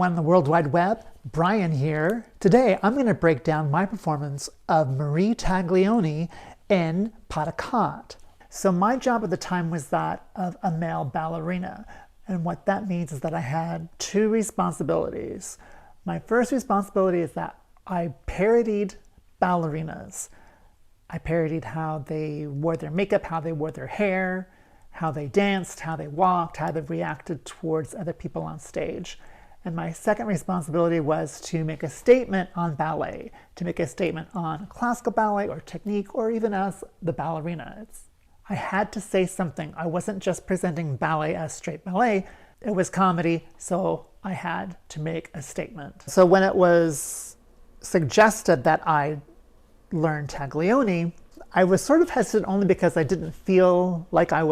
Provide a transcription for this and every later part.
everyone on the World Wide Web. Brian here. Today I'm going to break down my performance of Marie Taglioni in Pas de Qautre. So my job at the time was that of a male ballerina. And what that means is that I had two responsibilities. My first responsibility is that I parodied ballerinas. I parodied how they wore their makeup, how they wore their hair, how they danced, how they walked, how they reacted towards other people on stage. And my second responsibility was to make a statement on ballet, to make a statement on classical ballet or technique, or even as the ballerina. I had to say something. I wasn't just presenting ballet as straight ballet. It was comedy, so I had to make a statement. So when it was suggested that I learn Taglioni, I was sort of hesitant only because I didn't feel like I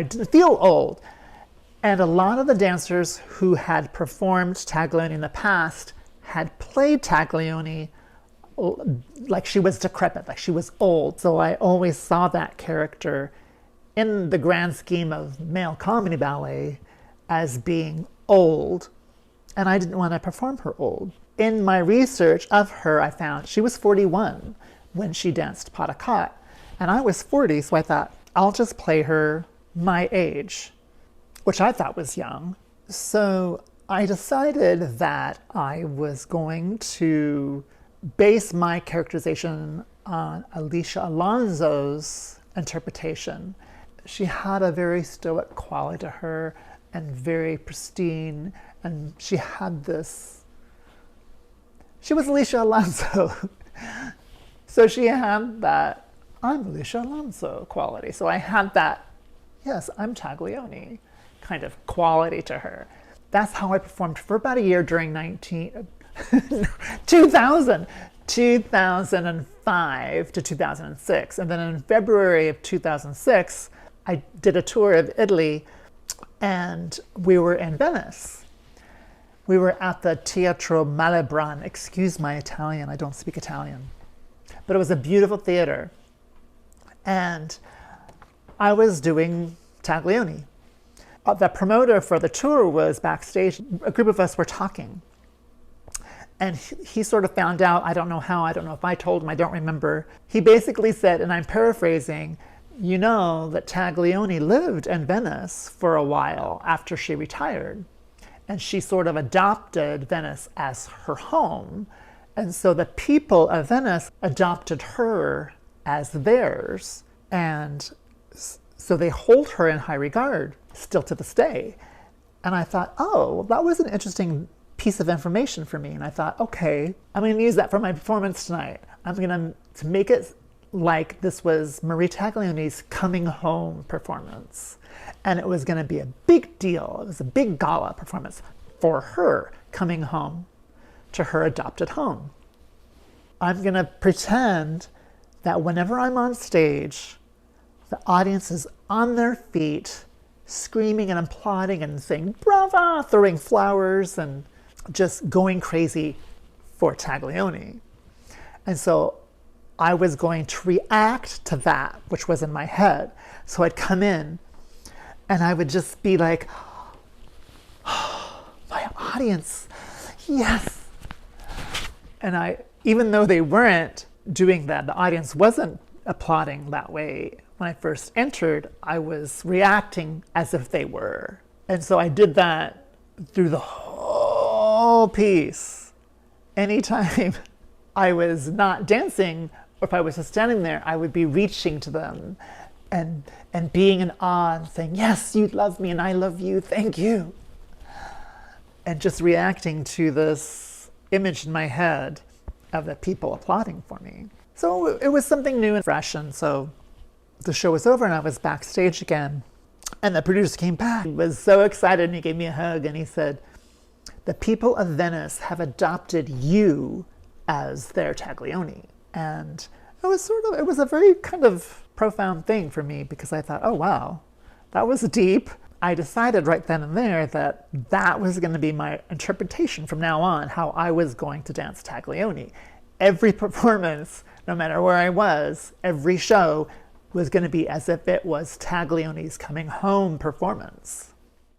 didn't feel old. And a lot of the dancers who had performed Taglioni in the past had played Taglioni like she was decrepit, like she was old. So I always saw that character in the grand scheme of male comedy ballet as being old, and I didn't want to perform her old. In my research of her, I found she was 41 when she danced Pas de Qautre, and I was 40, so I thought, I'll just play her my age, which I thought was young. So I decided that I was going to base my characterization on Alicia Alonso's interpretation. She had a very stoic quality to her and very pristine, and she had this, she was Alicia Alonso. So she had that, I'm Alicia Alonso quality. So I had that, yes, I'm Taglioni kind of quality to her. That's how I performed for about a year during 2005 to 2006. And then in February of 2006, I did a tour of Italy, and we were in Venice. We were at the Teatro Malibran. Excuse my Italian, I don't speak Italian. But it was a beautiful theater. And I was doing Taglioni. The promoter for the tour was backstage. A group of us were talking. And he sort of found out, I don't know how, I don't know if I told him, I don't remember. He basically said, and I'm paraphrasing, you know that Taglioni lived in Venice for a while after she retired. And she sort of adopted Venice as her home. And so the people of Venice adopted her as theirs. And so they hold her in high regard still to this day. And I thought, oh, that was an interesting piece of information for me. And I thought, okay, I'm going to use that for my performance tonight. I'm going to make it like this was Marie Taglioni's coming home performance. And it was going to be a big deal. It was a big gala performance for her coming home to her adopted home. I'm going to pretend that whenever I'm on stage, the audience is on their feet, screaming and applauding and saying, brava, throwing flowers and just going crazy for Taglioni. And so I was going to react to that, which was in my head. So I'd come in and I would just be like, oh, my audience, yes. And even though they weren't doing that, the audience wasn't applauding that way. When I first entered, I was reacting as if they were. And so I did that through the whole piece. Anytime I was not dancing, or if I was just standing there, I would be reaching to them and being in awe and saying, yes, you love me and I love you, thank you. And just reacting to this image in my head of the people applauding for me. So it was something new and fresh, and so the show was over and I was backstage again. And the producer came back. He was so excited and he gave me a hug and he said, the people of Venice have adopted you as their Taglioni. And it was a very kind of profound thing for me because I thought, oh wow, that was deep. I decided right then and there that that was going to be my interpretation from now on, how I was going to dance Taglioni. Every performance, no matter where I was, every show was going to be as if it was Taglioni's coming home performance.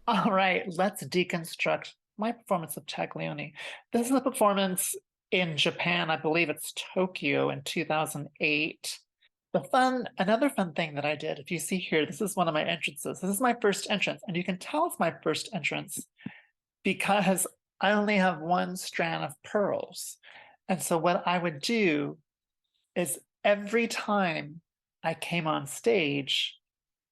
All right, let's deconstruct my performance of Taglioni. This is a performance in Japan. I believe it's Tokyo in 2008. Another fun thing that I did, if you see here, this is one of my entrances. This is my first entrance, and you can tell it's my first entrance because I only have one strand of pearls. And so what I would do is every time I came on stage,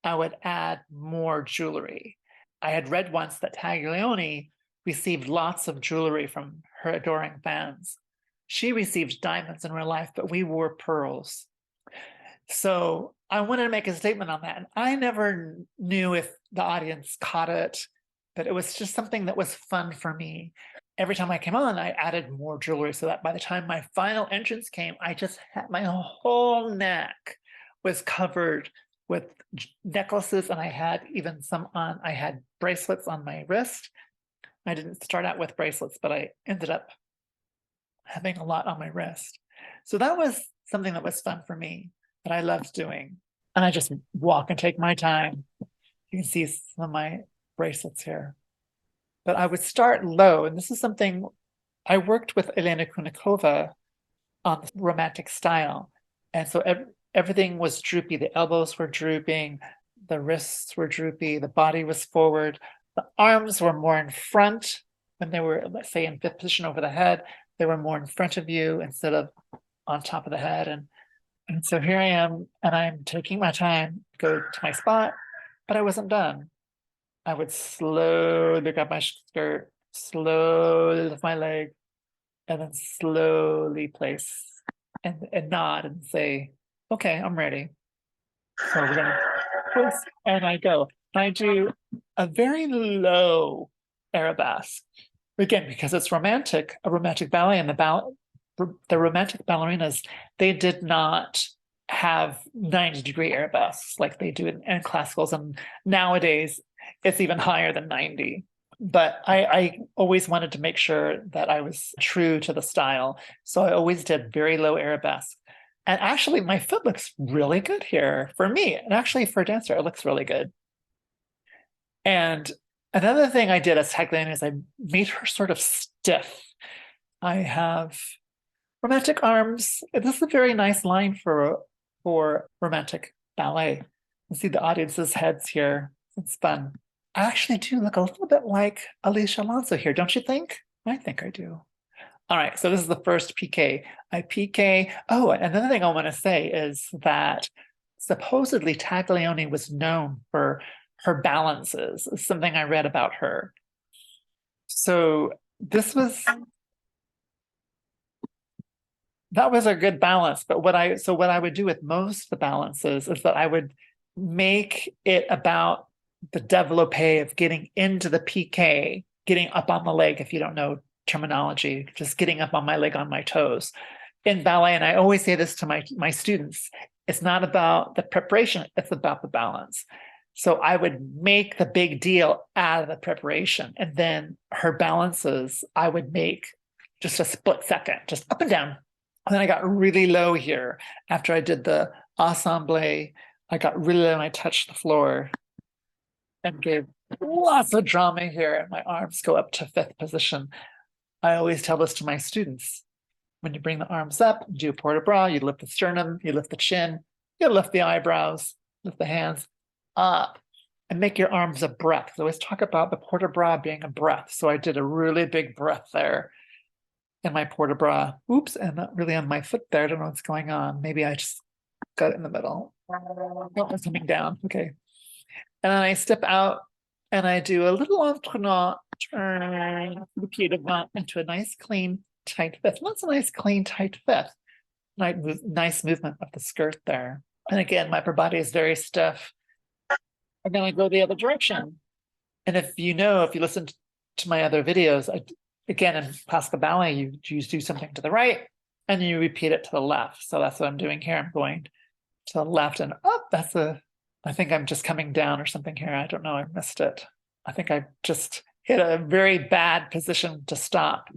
I would add more jewelry. I had read once that Taglioni received lots of jewelry from her adoring fans. She received diamonds in real life, but we wore pearls. So I wanted to make a statement on that. And I never knew if the audience caught it, but it was just something that was fun for me. Every time I came on, I added more jewelry so that by the time my final entrance came, I just had my whole neck was covered with necklaces, and I had even I had bracelets on my wrist. I didn't start out with bracelets, but I ended up having a lot on my wrist. So that was something that was fun for me, that I loved doing. And I just walk and take my time. You can see some of my bracelets here. But I would start low, and this is something I worked with Elena Kunikova on the romantic style. And so everything was droopy. The elbows were drooping, the wrists were droopy, the body was forward, the arms were more in front when they were, let's say, in fifth position over the head. They were more in front of you instead of on top of the head. And so here I am, and I'm taking my time to go to my spot, but I wasn't done. I would slowly grab my skirt, slowly lift my leg, and then slowly place and nod and say, okay, I'm ready. So we're gonna twist, and I go. I do a very low arabesque. Again, because it's romantic, a romantic ballet, and the romantic ballerinas, they did not have 90-degree arabesques like they do in classicals. And nowadays, it's even higher than 90. But I always wanted to make sure that I was true to the style. So I always did very low arabesque. And actually, my foot looks really good here for me. And actually, for a dancer, it looks really good. And another thing I did as Taglioni is I made her sort of stiff. I have romantic arms. This is a very nice line for romantic ballet. You see the audience's heads here. It's fun. I actually do look a little bit like Alicia Alonso here, don't you think? I think I do. All right, so this is the first piqué. I piqué. Oh, another thing I want to say is that supposedly Taglioni was known for her balances, something I read about her. So that was a good balance. But what I would do with most of the balances is that I would make it about the développé of getting into the piqué, getting up on the leg, if you don't know terminology, just getting up on my leg, on my toes. In ballet, and I always say this to my students, it's not about the preparation, it's about the balance. So I would make the big deal out of the preparation, and then her balances, I would make just a split second, just up and down. And then I got really low here. After I did the ensemble, I got really low and I touched the floor and gave lots of drama here. And my arms go up to fifth position. I always tell this to my students. When you bring the arms up, you do a port de bras, you lift the sternum, you lift the chin, you lift the eyebrows, lift the hands up, and make your arms a breath. I always talk about the port de bras being a breath. So I did a really big breath there in my port de bras. Oops, and not really on my foot there. I don't know what's going on. Maybe I just got it in the middle. Oh, it's coming down. Okay. And then I step out and I do a little entraînement turn the pied devant into a nice, clean, tight fifth. That's a nice, clean, tight fifth. Nice movement of the skirt there. And again, my upper body is very stiff. And then I go the other direction. And if you listen to my other videos, again, in classical ballet, you do something to the right and you repeat it to the left. So that's what I'm doing here. I'm going to the left and up. I think I'm just coming down or something here. I don't know. I missed it. I think I just hit a very bad position to stop.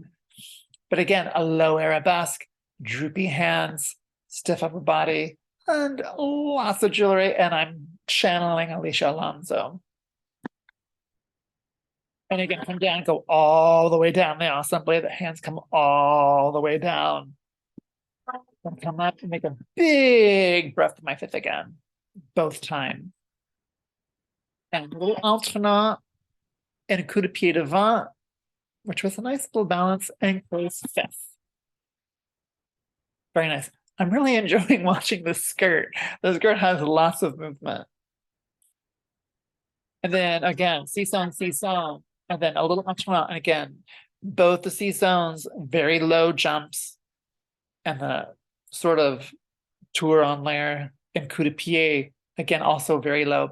But again, a low arabesque, droopy hands, stiff upper body, and lots of jewelry. And I'm channeling Alicia Alonso. And again, come down, go all the way down the ensemble. The hands come all the way down. Then come up and make a big breath to my fifth again, both times. And a little alternate and a coup de pied devant, which was a nice little balance, and close fifth. Very nice. I'm really enjoying watching this skirt. The skirt has lots of movement. And then again, seesaw, and then a little alternate. And again, both the seesaws, very low jumps, and the sort of tour en l'air and coup de pied, again, also very low.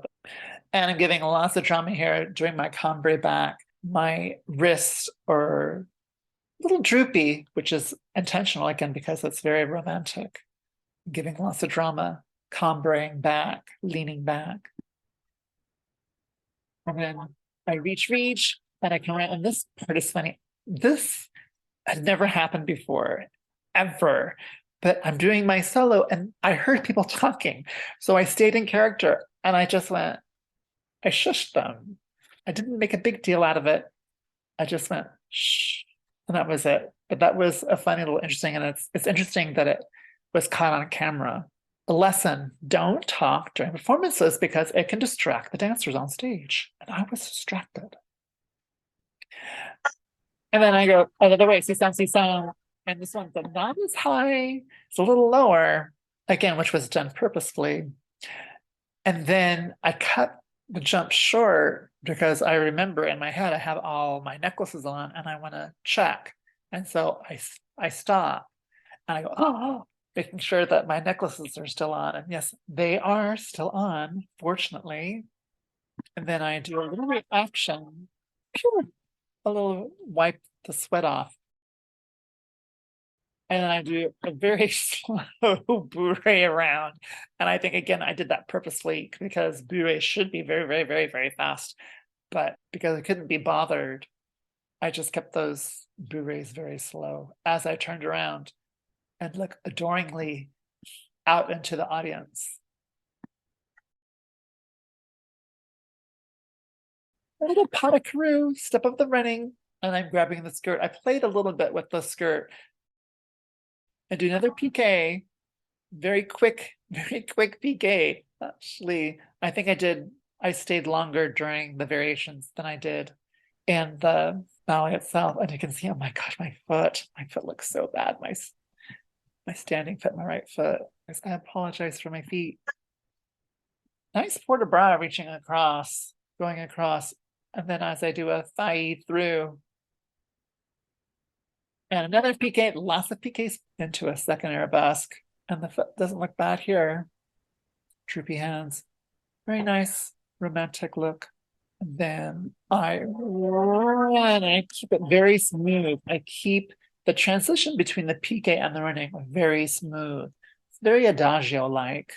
And I'm giving lots of drama here during my cambre back. My wrists are a little droopy, which is intentional again, because it's very romantic. I'm giving lots of drama, cambreing back, leaning back. And then I reach, and I come around. And this part is funny. This had never happened before, ever. But I'm doing my solo and I heard people talking. So I stayed in character and I just went, I shushed them. I didn't make a big deal out of it. I just went, shh. And that was it. But that was a funny little interesting. And it's interesting that it was caught on camera. A lesson, don't talk during performances because it can distract the dancers on stage. And I was distracted. And then I go, oh, the other way, see-song. And this one's not as high, it's a little lower, again, which was done purposefully. And then I cut the jump short because I remember in my head I have all my necklaces on and I want to check. And so I stop and I go, oh, making sure that my necklaces are still on. And yes, they are still on, fortunately. And then I do a little reaction, a little wipe the sweat off. And then I do a very slow bourrée around. And I think, again, I did that purposely because bourrée should be very, very, very, very fast. But because I couldn't be bothered, I just kept those bourrées very slow as I turned around and looked adoringly out into the audience. A little pas de Qautre, step of the running, and I'm grabbing the skirt. I played a little bit with the skirt. And do another piqué, very quick piqué. Actually, I think I stayed longer during the variations than I did in the ballet itself. And you can see, oh my gosh, my foot looks so bad. My standing foot, my right foot. I apologize for my feet. Nice port de bras reaching across, going across. And then as I do a thigh through, and another piqué, lots of piqués into a second arabesque. And the foot doesn't look bad here. Droopy hands. Very nice, romantic look. And then I run, and I keep it very smooth. I keep the transition between the piqué and the running very smooth. It's very adagio-like.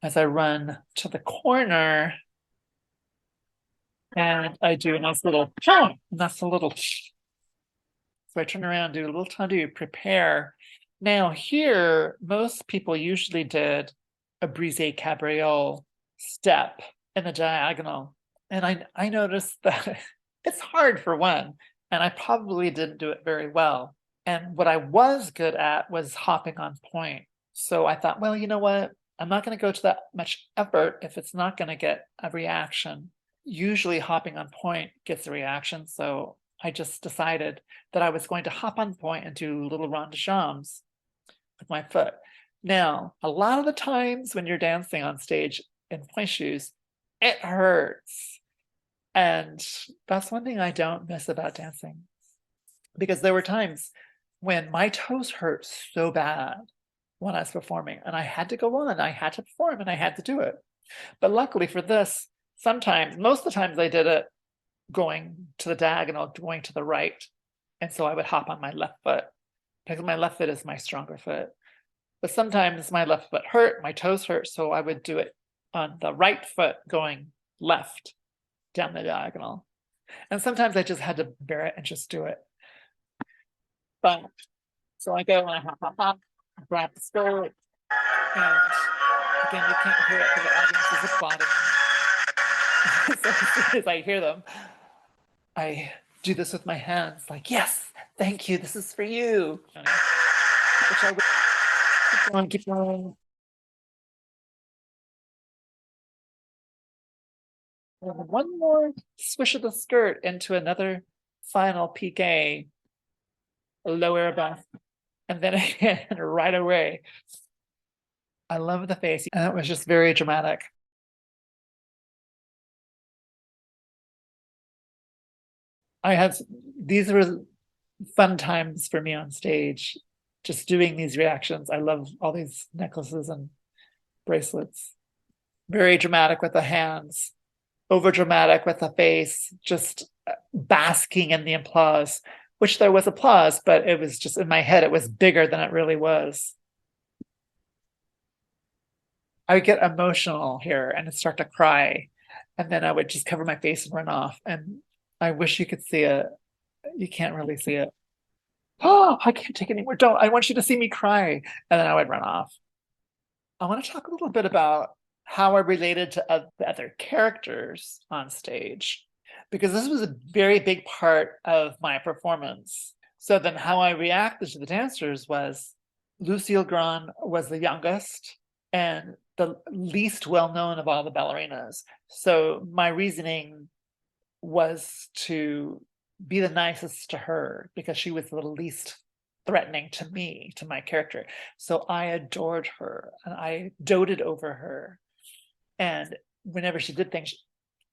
As I run to the corner, and I do a nice little, and that's a little. So I turn around, do a little tendu, prepare. Now here, most people usually did a brisé cabriole step in the diagonal. And I noticed that it's hard for one, and I probably didn't do it very well. And what I was good at was hopping on point. So I thought, well, you know what? I'm not going to go to that much effort if it's not going to get a reaction. Usually hopping on point gets a reaction. So I just decided that I was going to hop on point and do little rond de jambes with my foot. Now, a lot of the times when you're dancing on stage in point shoes, it hurts. And that's one thing I don't miss about dancing. Because there were times when my toes hurt so bad when I was performing, and I had to go on, I had to perform, and I had to do it. But luckily for this, sometimes, most of the times I did it going to the diagonal, going to the right. And so I would hop on my left foot because my left foot is my stronger foot. But sometimes my left foot hurt, my toes hurt. So I would do it on the right foot going left down the diagonal. And sometimes I just had to bear it and just do it. But so I go and I hop, grab the skirt. And again, you can't hear it because the audience is applauding. So as soon as I hear them, I do this with my hands, like, yes, thank you, this is for you. Which I would keep going, keep going. And one more swish of the skirt into another final piqué, lower back, and then again, right away. I love the face, and it was just very dramatic. I had these were fun times for me on stage, just doing these reactions. I love all these necklaces and bracelets. Very dramatic with the hands, over dramatic with the face, just basking in the applause, which there was applause, but it was just in my head, it was bigger than it really was. I would get emotional here and start to cry, and then I would just cover my face and run off. And I wish you could see it. You can't really see it. Oh, I can't take it anymore. Don't. I want you to see me cry. And then I would run off. I want to talk a little bit about how I related to other characters on stage, because this was a very big part of my performance. So then how I reacted to the dancers was Lucille Gran was the youngest and the least well-known of all the ballerinas. So my reasoning was to be the nicest to her because she was the least threatening to me, to my character. So I adored her and I doted over her. And whenever she did things,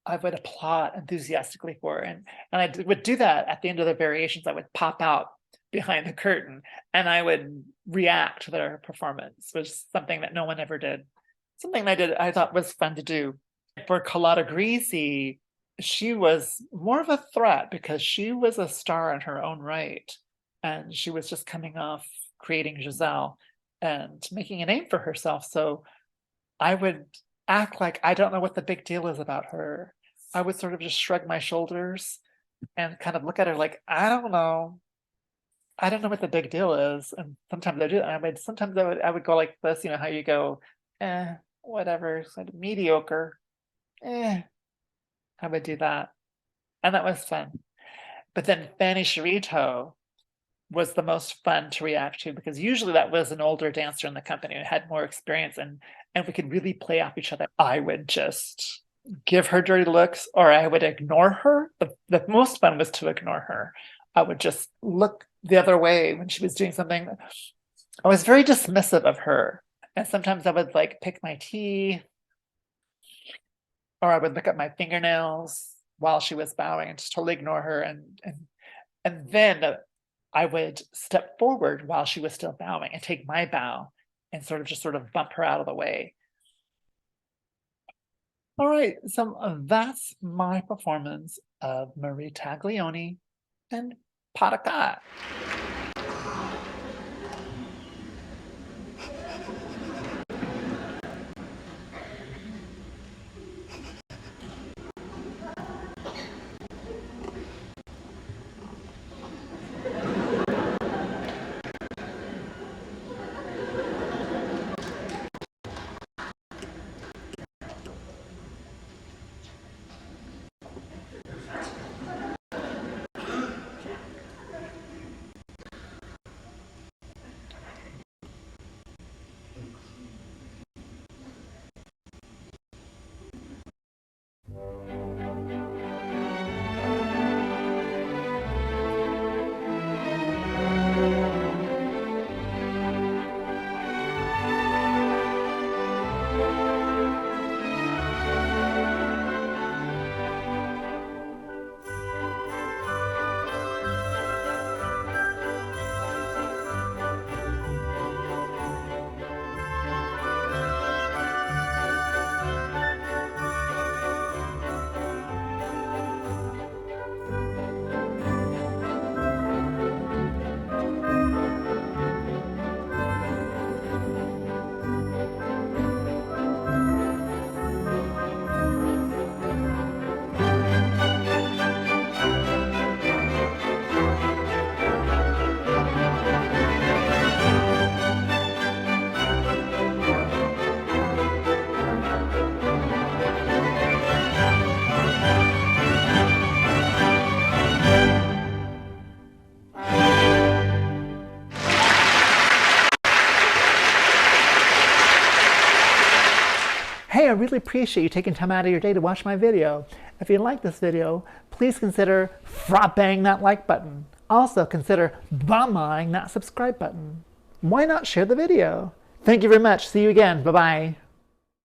I would applaud enthusiastically for her. And I would do that at the end of the variations. I would pop out behind the curtain and I would react to their performance, which is something that no one ever did. Something I thought was fun to do. For Colada Grisi, she was more of a threat because she was a star in her own right. And she was just coming off creating Giselle and making a name for herself. So I would act like I don't know what the big deal is about her. I would sort of just shrug my shoulders and kind of look at her like, I don't know. I don't know what the big deal is. And sometimes I do. Sometimes I would go like this, you know, how you go, whatever, it's like mediocre. I would do that. And that was fun. But then Fanny Sharito was the most fun to react to because usually that was an older dancer in the company who had more experience and we could really play off each other. I would just give her dirty looks or I would ignore her. The most fun was to ignore her. I would just look the other way when she was doing something. I was very dismissive of her. And sometimes I would like pick my teeth or I would look at my fingernails while she was bowing and just totally ignore her. And then I would step forward while she was still bowing and take my bow and sort of bump her out of the way. All right, so that's my performance of Marie Taglioni and Pas de Qautre. I really appreciate you taking time out of your day to watch my video. If you like this video, please consider frapping that like button. Also consider bombing that subscribe button. Why not share the video? Thank you very much. See you again. Bye-bye.